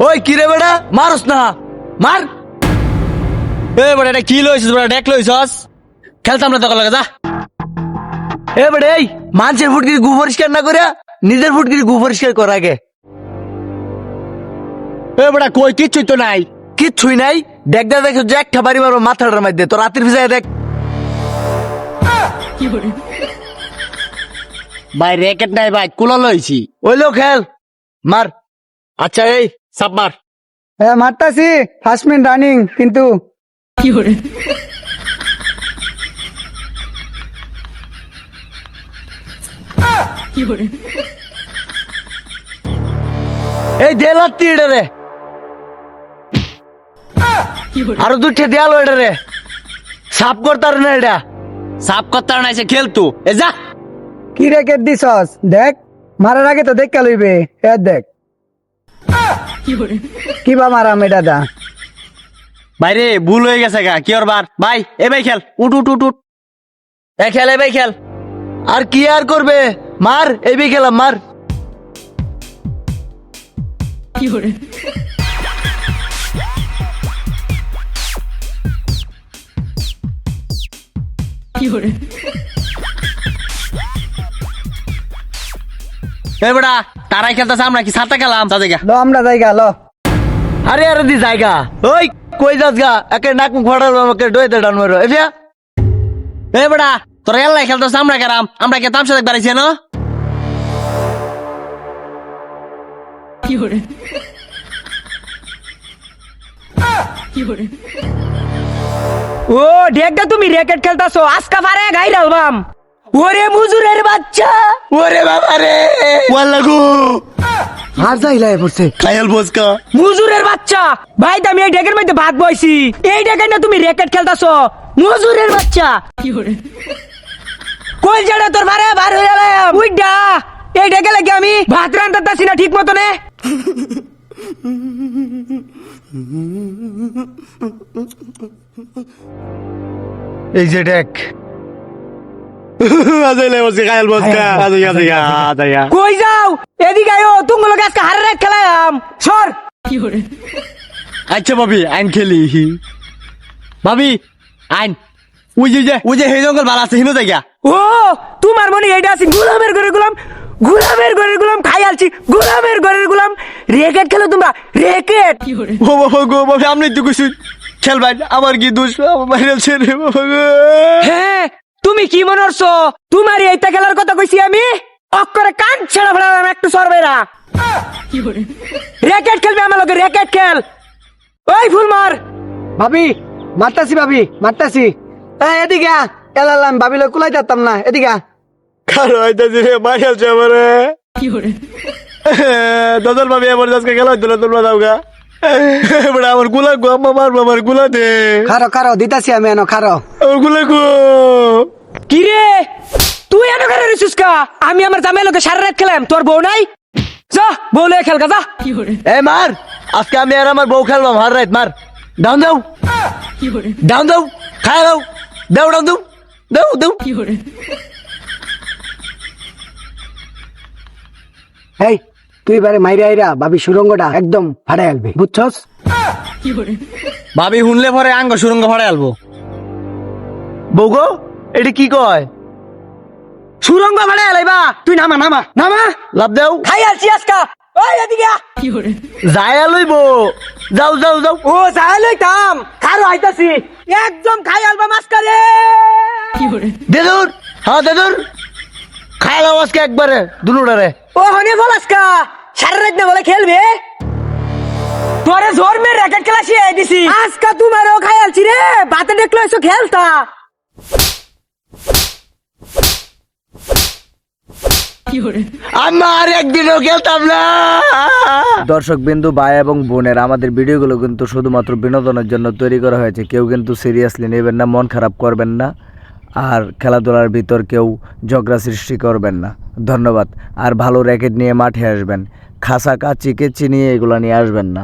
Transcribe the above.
ওই কি রে বেটা, মারস না, মার। এ বেটা এটা কি লইছিস বেটা, ডেক লইছস? খেলতাম না তোকে লাগে, যা। এ বেটা এই মানুষের ফুটকির গু পরিষ্কার না করে নিজের ফুটকির গু পরিষ্কার কর আগে। এ বেটা কই কিচ্ছুই তো নাই। কিচ্ছুই নাই? দেখ দা দেখ যে একটা বাড়ি মারবো মাথাটার মধ্যে, তোর রাতের ভিজায় দেখ। ভাই র্যাকেট নাই ভাই, কুলা লইছি। ওইলো খেল, মার। আচ্ছা এই সাপ মার। হ্যাঁ মারতাছি, ফার্স্ট মিনিট রানিং কিন্তু এই দে লাত্তি এটা রে, আরো দুইটা দেয়াল এটা রে, সাফ করতার না এটা। সাপ করতে নাই সে খেলতো, এ যা। কি রেকেট দিছস? দেখ মারার আগে তো দেখা লইবে। এ দেখ কি বা মারাম এটা দা। ভাই রে ভুল হয়ে গেছে গা, কি ওর বার ভাই। এ ভাই খেল, উঠ উঠ উঠ উঠ। এ খেল, এ ভাই খেল। আর কি আর করবে, মার, এই বি খেলাম, মার। এ বেটা তারাই খেলতেছে, আমরা কি সাথে খেলাম তা দেখা। লো আমরা জায়গা লো। আরে আরে দি জায়গা, ওই কই যাস গা, একে নাক মুখ ফাটাল আমাকে ডইতে ডান মারো এফিয়া। এ বেটা তোরা এল্লাই খেলতেছে, আমরা খেলাম, আমরা কে তামসা দেখতে পারিছি না। ও দেখটা তুমি র্যাকেট খেলতাছো, আজকা পারে গাইর অ্যালবাম। ওরে মুজুরের বাচ্চা, ওরে বাবা রে, ওয়াল্লাগু আর যাইলাই পড়ছে। খায়াল বসকা। মুজুরের বাচ্চা। ভাই আমি এই ডেকের মধ্যে ভাত বইছি, এই ডেকের না তুমি র্যাকেট খেলতাছো, মুজুরের বাচ্চা। কই যাড়া তোর বারে বার হয়ে গেলাম উইডা। এই ডেকে লাগে আমি ভাত রান্তাছি না ঠিক মতো নে। এই যে দেখ, আজাইলে বসে খায়াল বসকা। আজাইয়া আজাইয়া আজাইয়া। কই যাও, এদিকে আয়ো, তুমি লোক আজকে হারে রাত খেলাম। সর। আচ্ছা ভাবি আইন খেলি। ভাবি আইন ওই যে হে জঙ্গল ভালো আছে, হিনো জায়গা। ও তোমার মনে এইটা আছে, গোলামের ঘরে গোলাম, গোলামের ঘরের গোলাম খাই আলছি, গোলামের ঘরের গোলাম। রেকেট খেলো তোমরা, রেকেট। ও বাবা গো বাবা, আপনি তো কিছু খেলবেন, আমার কি দোষ, আমার বাইরে ছেড়ে বাবা গো। হ্যাঁ তুমি কি মনে করছো, তোমার এইটা খেলার কথা কইছি আমি। অক্ষরে কান ছেড়া ফেলাম একটু সরবেরা। রেকেট খেলবে আমার লোকে, রেকেট খেল। ওই ফুল মার। ভাবি মারতাছি, ভাবি মারতাছি। এদিকে আ। এলালাম ভাবি লোক কুলাই যাতাম না, এদিকে আ। কারো আইতাছি রে, মাইয়ালছে আমারে। দাদার ভাবি আমার আজকে খেলা হইতো না, তোমরা দাও গা। এবার আমার গুলা গো, আম্মা মারবো, আমার গুলা দে। খারো খারো দিতাছি আমি এনো, খারো। আমার গুলা গো। কি রে তুই এনে করে রিসুস কা? আমি আমার জামাই লোকে সারা রাত খেলাম, তোর বউ নাই? যা বউ লয়ে খেল গা, যা। এ মার, আজকে আমি আর আমার বউ খেলবাম হার রাত, মার। ডাউন দাও, ডাউন দাও, খায় দাও, দাও ডাউন দাও, দাও দাও। এই তুই এবারে মাইরা আইরা ভাবি সুরঙ্গটা একদম ফাড়াই আলবি, বুঝছস? ভাবি শুনলে পরে আঙ্গ সুরঙ্গ ভাড়া আলবো। বউ গো, এটা কি কয়? সুরঙ্গ ভাড়া এলাইবা, তুই নামা নামা নামা। লাভ দাও, খাই আলছি আজকা। ওই এদিকে আ। যায়া লইব, যাও যাও যাও। ও যাই লইতাম, খারো আইতাছি, একদম খাই আলবা মাস্কা রে। দেদুর, হ্যাঁ দেদুর, খায় লাও আজকে একবারে দুনুটারে। ও হনে বল আজকা সারা রাত না বলে খেলবে। তোরে জোর মে র্যাকেট খেলা শিয়ে দিছি, আজকা তোমারও খাই আলছি রে। বাতে দেখলো এসো খেলতা। আমার একদিনও খেলতাম না। দর্শক বিন্দু ভাই এবং বোনের, আমাদের ভিডিওগুলো কিন্তু শুধুমাত্র বিনোদনের জন্য তৈরি করা হয়েছে, কেউ কিন্তু সিরিয়াসলি নেবেন না, মন খারাপ করবেন না, আর খেলাধুলার ভিতর কেউ ঝগড়া সৃষ্টি করবেন না। ধন্যবাদ। আর ভালো র্যাকেট নিয়ে মাঠে আসবেন, খাসা কাচি কেচি নিয়ে এগুলো নিয়ে আসবেন না।